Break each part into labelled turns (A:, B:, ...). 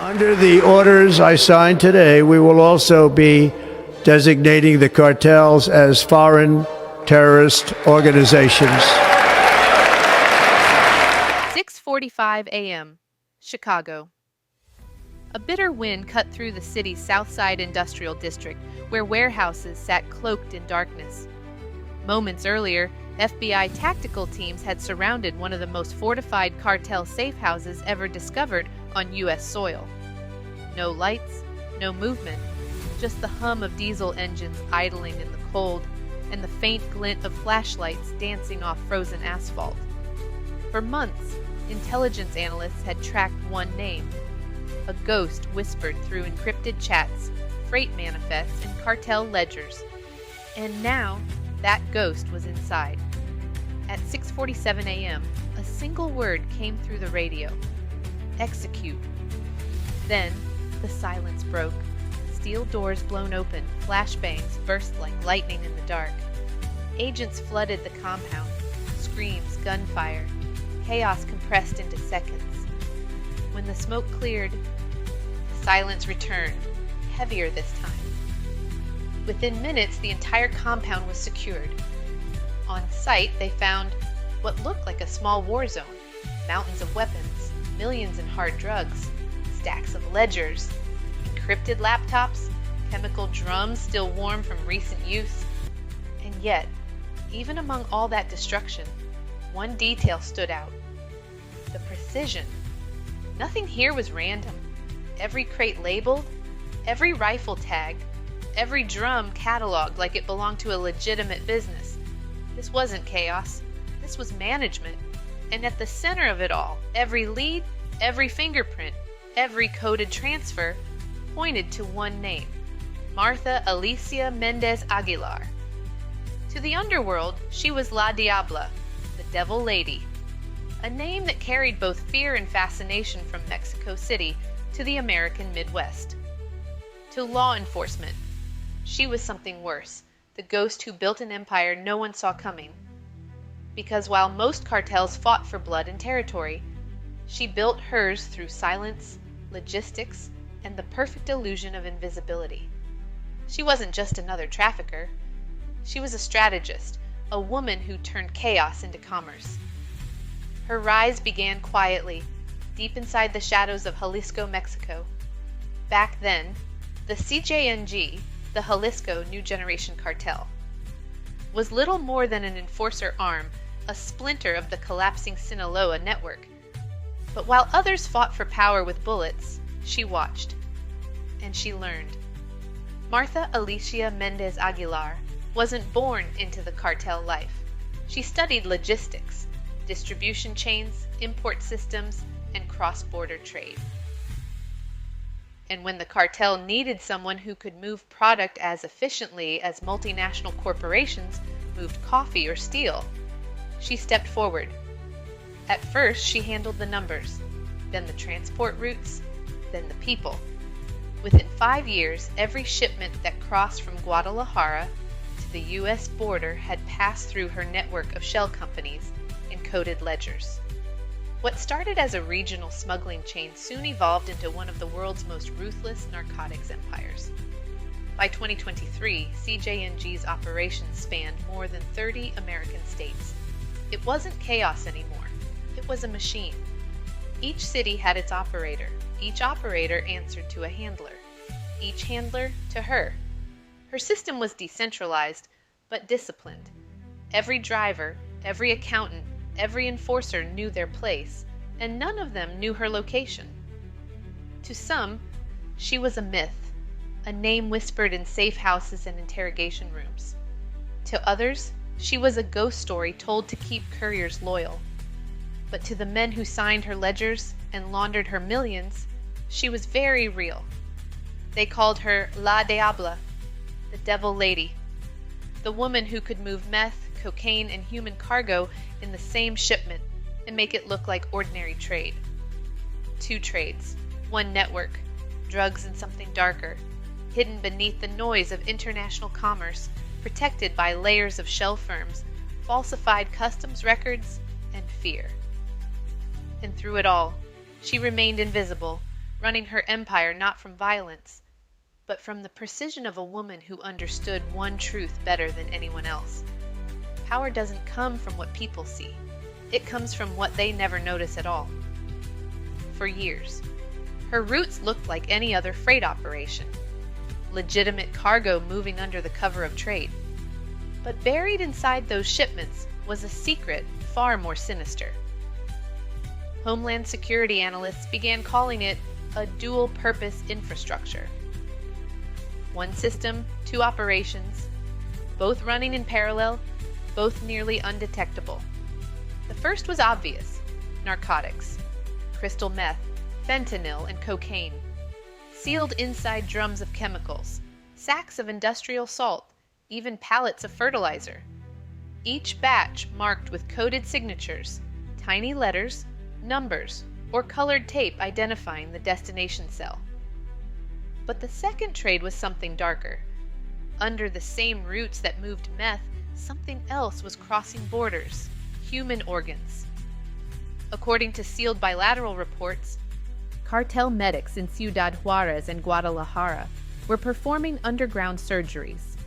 A: Under the orders I signed today, we will also be designating the cartels as foreign terrorist organizations.
B: 6:45 a.m., Chicago. A bitter wind cut through the city's South Side industrial district, where warehouses sat cloaked in darkness. Moments earlier, FBI tactical teams had surrounded one of the most fortified cartel safe houses ever discovered on U.S. soil. No lights, no movement, just the hum of diesel engines idling in the cold and the faint glint of flashlights dancing off frozen asphalt. For months, intelligence analysts had tracked one name. A ghost whispered through encrypted chats, freight manifests, and cartel ledgers. And now, that ghost was inside. At 6:47 a.m., a single word came through the radio. Execute. Then, the silence broke. Steel doors blown open, flashbangs burst like lightning in the dark. Agents flooded the compound. Screams, gunfire. Chaos compressed into seconds. When the smoke cleared, the silence returned, heavier this time. Within minutes, the entire compound was secured. On site, they found what looked like a small war zone. Mountains of weapons, millions in hard drugs, stacks of ledgers, encrypted laptops, chemical drums still warm from recent use. And yet, even among all that destruction, one detail stood out. The precision. Nothing here was random. Every crate labeled, every rifle tagged, every drum cataloged like it belonged to a legitimate business. This wasn't chaos. This was management. And at the center of it all, every lead, every fingerprint, every coded transfer pointed to one name, Martha Alicia Mendez Aguilar. To the underworld, she was La Diabla, the Devil Lady, a name that carried both fear and fascination from Mexico City to the American Midwest. To law enforcement, she was something worse, the ghost who built an empire no one saw coming. Because while most cartels fought for blood and territory, she built hers through silence, logistics, and the perfect illusion of invisibility. She wasn't just another trafficker. She was a strategist, a woman who turned chaos into commerce. Her rise began quietly, deep inside the shadows of Jalisco, Mexico. Back then, the CJNG, the Jalisco New Generation Cartel, was little more than an enforcer arm, a splinter of the collapsing Sinaloa network. But while others fought for power with bullets, she watched. And she learned. Martha Alicia Mendez Aguilar wasn't born into the cartel life. She studied logistics, distribution chains, import systems, and cross-border trade. And when the cartel needed someone who could move product as efficiently as multinational corporations moved coffee or steel, she stepped forward. At first, she handled the numbers, then the transport routes, then the people. Within 5 years, every shipment that crossed from Guadalajara to the U.S. border had passed through her network of shell companies and coded ledgers. What started as a regional smuggling chain soon evolved into one of the world's most ruthless narcotics empires. By 2023, CJNG's operations spanned more than 30 American states. It wasn't chaos anymore. It was a machine. Each city had its operator. Each operator answered to a handler. Each handler to her. Her system was decentralized, but disciplined. Every driver, every accountant, every enforcer knew their place, and none of them knew her location. To some, she was a myth, a name whispered in safe houses and interrogation rooms. To others, she was a ghost story told to keep couriers loyal. But to the men who signed her ledgers and laundered her millions, she was very real. They called her La Diabla, the Devil Lady, the woman who could move meth, cocaine, and human cargo in the same shipment and make it look like ordinary trade. 2 trades, 1 network, drugs and something darker, hidden beneath the noise of international commerce, protected by layers of shell firms, falsified customs records, and fear. And through it all, she remained invisible, running her empire not from violence, but from the precision of a woman who understood one truth better than anyone else. Power doesn't come from what people see. It comes from what they never notice at all. For years, her routes looked like any other freight operation, legitimate cargo moving under the cover of trade. But buried inside those shipments was a secret far more sinister. Homeland Security analysts began calling it a dual-purpose infrastructure. One system, two operations, both running in parallel, both nearly undetectable. The first was obvious: narcotics, crystal meth, fentanyl, and cocaine, sealed inside drums of chemicals, sacks of industrial salt, even pallets of fertilizer. Each batch marked with coded signatures, tiny letters, numbers, or colored tape identifying the destination cell. But the second trade was something darker. Under the same routes that moved meth, something else was crossing borders: human organs. According to sealed bilateral reports, cartel medics in Ciudad Juarez and Guadalajara were performing underground surgeries.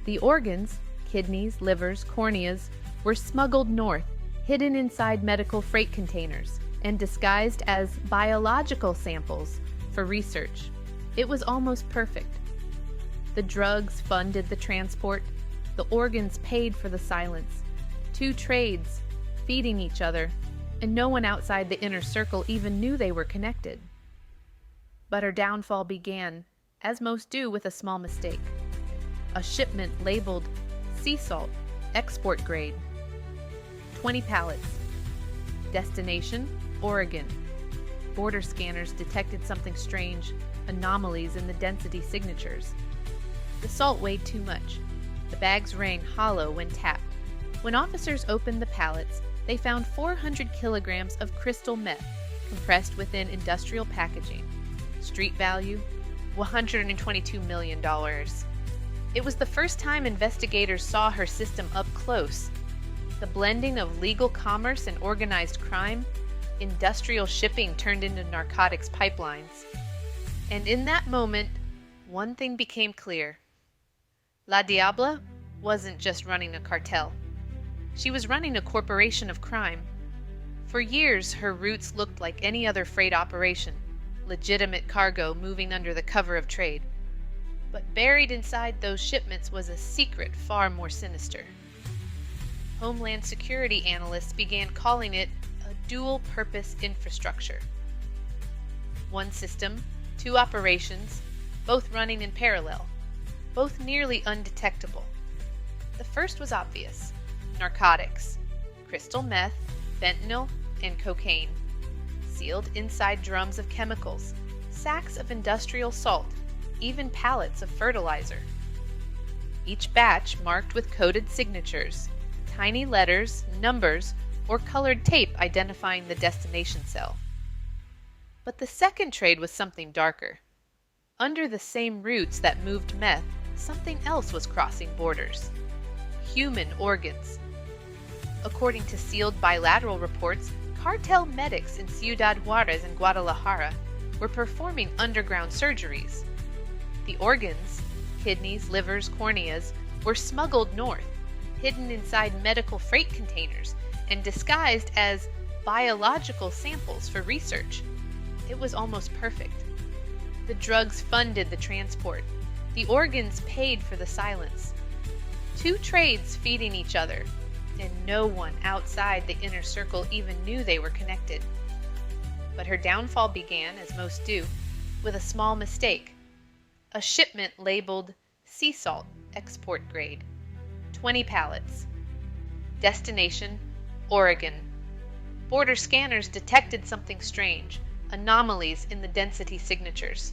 B: The organs, kidneys, livers, corneas, were smuggled north, hidden inside medical freight containers, and disguised as biological samples for research. It was almost perfect. The drugs funded the transport, the organs paid for the silence. Two trades, feeding each other, and no one outside the inner circle even knew they were connected. But her downfall began, as most do, with a small mistake. A shipment labeled sea salt, export grade. 20 pallets. Destination, Oregon. Border scanners detected something strange, anomalies in the density signatures. The salt weighed too much. The bags rang hollow when tapped. When officers opened the pallets, they found 400 kilograms of crystal meth compressed within industrial packaging. Street value, $122 million. It was the first time investigators saw her system up close. The blending of legal commerce and organized crime, industrial shipping turned into narcotics pipelines. And in that moment, one thing became clear. La Diabla wasn't just running a cartel. She was running a corporation of crime. For years, her routes looked like any other freight operation, legitimate cargo moving under the cover of trade. But buried inside those shipments was a secret far more sinister. Homeland Security analysts began calling it a dual-purpose infrastructure. One system, two operations, both running in parallel, both nearly undetectable. The first was obvious: narcotics, crystal meth, fentanyl, and cocaine, sealed inside drums of chemicals, sacks of industrial salt, even pallets of fertilizer. Each batch marked with coded signatures, tiny letters, numbers, or colored tape identifying the destination cell. But the second trade was something darker. Under the same routes that moved meth, something else was crossing borders: human organs. According to sealed bilateral reports, cartel medics in Ciudad Juarez and Guadalajara were performing underground surgeries. The organs, kidneys, livers, corneas, were smuggled north, hidden inside medical freight containers, and disguised as biological samples for research. It was almost perfect. The drugs funded the transport. The organs paid for the silence. Two trades feeding each other, and no one outside the inner circle even knew they were connected. But her downfall began, as most do, with a small mistake. A shipment labeled sea salt, export grade. 20 pallets. Destination, Oregon. Border scanners detected something strange, anomalies in the density signatures.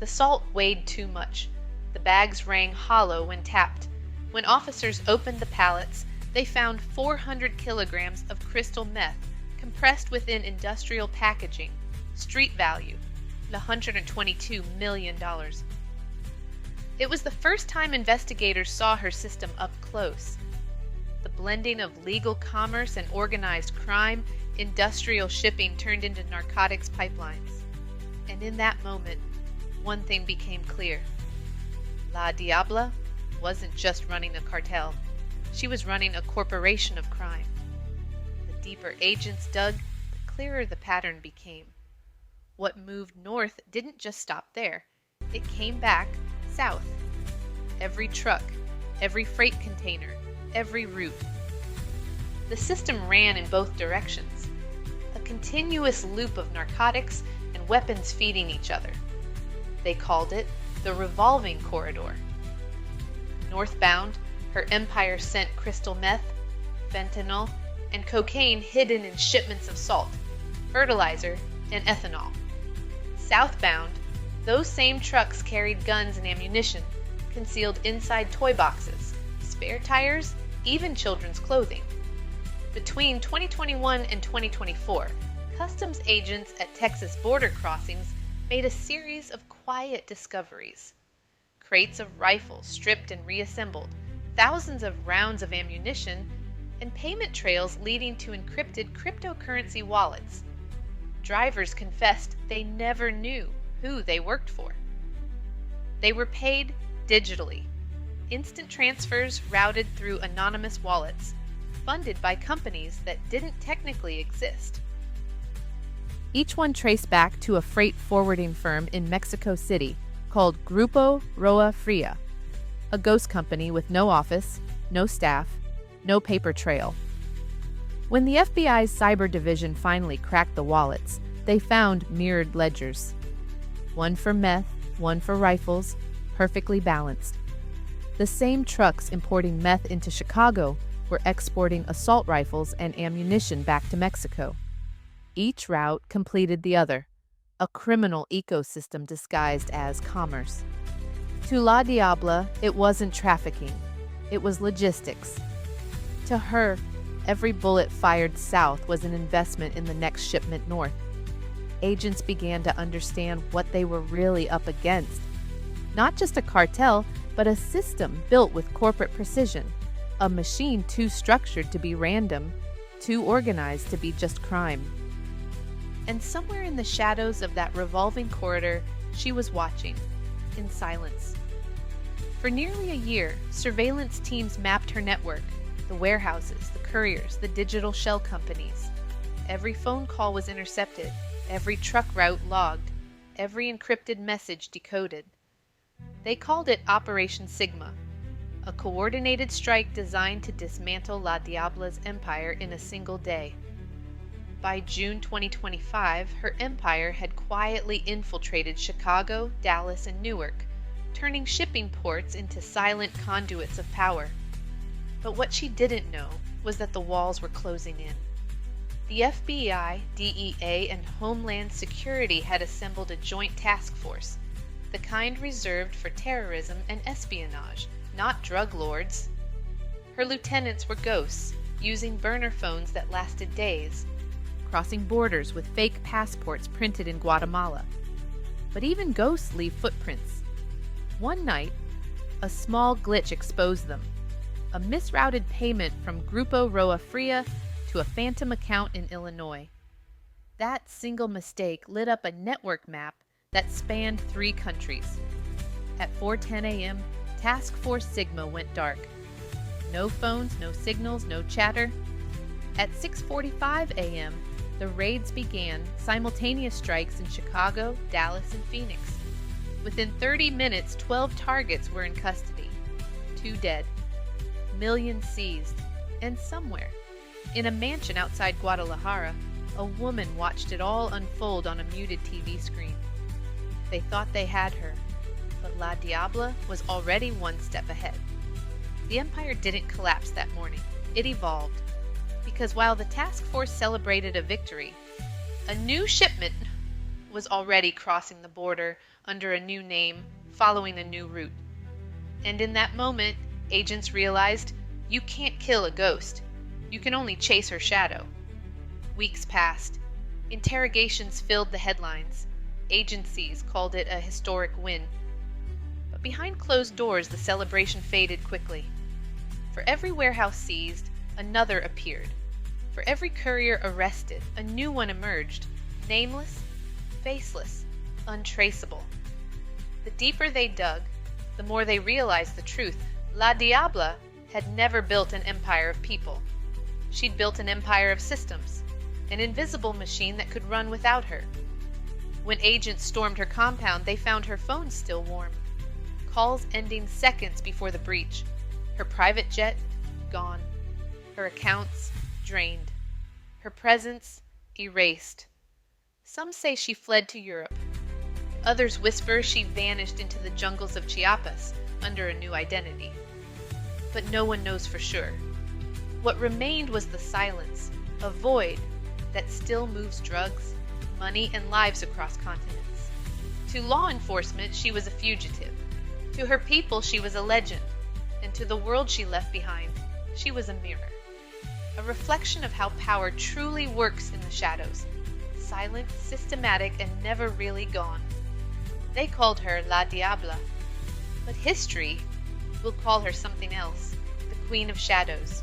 B: The salt weighed too much. The bags rang hollow when tapped. When officers opened the pallets, they found 400 kilograms of crystal meth compressed within industrial packaging. Street value, $122 million. It was the first time investigators saw her system up close. The blending of legal commerce and organized crime, industrial shipping turned into narcotics pipelines. And in that moment, one thing became clear. La Diabla wasn't just running a cartel. She was running a corporation of crime. The deeper agents dug, the clearer the pattern became. What moved north didn't just stop there. It came back south. Every truck, every freight container, every route. The system ran in both directions. A continuous loop of narcotics and weapons feeding each other. They called it the revolving corridor. Northbound, her empire sent crystal meth, fentanyl, and cocaine hidden in shipments of salt, fertilizer, and ethanol. Southbound, those same trucks carried guns and ammunition, concealed inside toy boxes, spare tires, even children's clothing. Between 2021 and 2024, customs agents at Texas border crossings made a series of quiet discoveries. Crates of rifles stripped and reassembled, thousands of rounds of ammunition, and payment trails leading to encrypted cryptocurrency wallets. Drivers confessed they never knew who they worked for. They were paid digitally, instant transfers routed through anonymous wallets, funded by companies that didn't technically exist. Each one traced back to a freight forwarding firm in Mexico City called Grupo Roa Fria, a ghost company with no office, no staff, no paper trail. When the FBI's cyber division finally cracked the wallets, they found mirrored ledgers. One for meth, one for rifles, perfectly balanced. The same trucks importing meth into Chicago were exporting assault rifles and ammunition back to Mexico. Each route completed the other, a criminal ecosystem disguised as commerce. To La Diabla, it wasn't trafficking, it was logistics. To her, every bullet fired south was an investment in the next shipment north. Agents began to understand what they were really up against. Not just a cartel, but a system built with corporate precision, a machine too structured to be random, too organized to be just crime. And somewhere in the shadows of that revolving corridor, she was watching, in silence. For nearly a year, surveillance teams mapped her network, the warehouses, the couriers, the digital shell companies. Every phone call was intercepted, every truck route logged, every encrypted message decoded. They called it Operation Sigma, a coordinated strike designed to dismantle La Diabla's empire in a single day. By June 2025, her empire had quietly infiltrated Chicago, Dallas, and Newark, turning shipping ports into silent conduits of power. But what she didn't know was that the walls were closing in. The FBI, DEA, and Homeland Security had assembled a joint task force, the kind reserved for terrorism and espionage, not drug lords. Her lieutenants were ghosts, using burner phones that lasted days, crossing borders with fake passports printed in Guatemala. But even ghosts leave footprints. One night, a small glitch exposed them. A misrouted payment from Grupo Roa Fria to a phantom account in Illinois. That single mistake lit up a network map that spanned 3 countries. At 4:10 a.m., Task Force Sigma went dark. No phones, no signals, no chatter. At 6:45 a.m., the raids began, simultaneous strikes in Chicago, Dallas, and Phoenix. Within 30 minutes, 12 targets were in custody. 2 dead. Millions seized. And somewhere, in a mansion outside Guadalajara, a woman watched it all unfold on a muted TV screen. They thought they had her, but La Diabla was already one step ahead. The empire didn't collapse that morning. It evolved. Because while the task force celebrated a victory, a new shipment was already crossing the border under a new name, following a new route. And in that moment, agents realized you can't kill a ghost. You can only chase her shadow. Weeks passed. Interrogations filled the headlines. Agencies called it a historic win. But behind closed doors, the celebration faded quickly. For every warehouse seized, another appeared. For every courier arrested, a new one emerged, nameless, faceless, untraceable. The deeper they dug, the more they realized the truth. La Diabla had never built an empire of people. She'd built an empire of systems, an invisible machine that could run without her. When agents stormed her compound, they found her phone still warm, calls ending seconds before the breach, her private jet gone, her accounts drained, her presence erased. Some say she fled to Europe. Others whisper she vanished into the jungles of Chiapas under a new identity. But no one knows for sure. What remained was the silence, a void that still moves drugs, money, and lives across continents. To law enforcement, she was a fugitive. To her people, she was a legend. And to the world she left behind, she was a mirror. A reflection of how power truly works in the shadows, silent, systematic, and never really gone. They called her La Diabla, but history will call her something else, the Queen of Shadows.